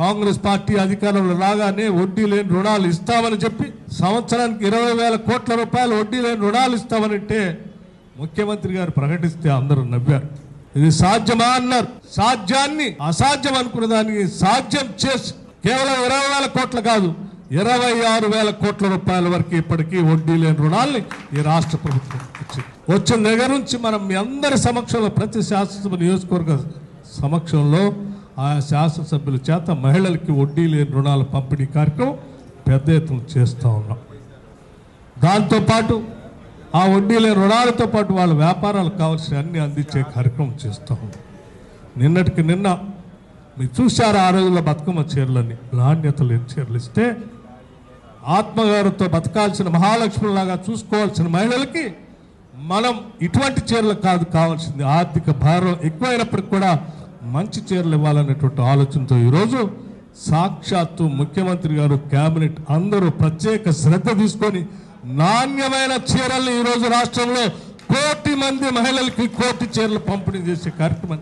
Congress party అధికారంలో రాగానే వడ్డీ లేని రుణాలు ఇస్తామని చెప్పి సంవత్సరానికి 20,000 కోట్ల రూపాయలు వడ్డీ లేని రుణాలు ఇస్తామనంటే ముఖ్యమంత్రి గారు ప్రకటిస్తే అందరూ నవ్వారు. ఇది సాధ్యమా అన్నారు. సాధ్యాన్ని అసాధ్యం అనుకున్న దానికి సాధ్యం చేసి కేవలం 20,000 కోట్లు కాదు 26,000 కోట్ల రూపాయల వరకు ఇప్పటికీ వడ్డీ లేని రుణాల్ని ఈ రాష్ట్ర ప్రభుత్వం వచ్చిన దగ్గర నుంచి మనం మీ అందరి సమక్షంలో ప్రతి శాసనసభ నియోజకవర్గ సమక్షంలో ఆయా శాసనసభ్యుల చేత మహిళలకి వడ్డీ లేని రుణాల పంపిణీ కార్యక్రమం పెద్ద ఎత్తున చేస్తూ ఉన్నాం. దాంతోపాటు ఆ వడ్డీ లేని రుణాలతో పాటు వాళ్ళ వ్యాపారాలకు కావాల్సిన అన్ని అందించే కార్యక్రమం చేస్తూ ఉన్నాం. నిన్నటికి నిన్న మీరు చూశారు ఆ రోజుల్లో బతుకమ్మ చీరలని నాణ్యత లేని చీరలు ఇస్తే ఆత్మగౌరవంతో బతకాల్సిన మహాలక్ష్మిలాగా చూసుకోవాల్సిన మహిళలకి మనం ఇటువంటి చీరలు కాదు కావాల్సింది, ఆర్థిక భారం ఎక్కువైనప్పటికి కూడా మంచి చీరలు ఇవ్వాలనేటువంటి ఆలోచనతో ఈరోజు సాక్షాత్తు ముఖ్యమంత్రి గారు కేబినెట్ అందరూ ప్రత్యేక శ్రద్ధ తీసుకొని నాణ్యమైన చీరల్ని ఈరోజు రాష్ట్రంలో 1,00,00,000 మంది మహిళలకి 1,00,00,000 చీరలు పంపిణీ చేసే కార్యక్రమం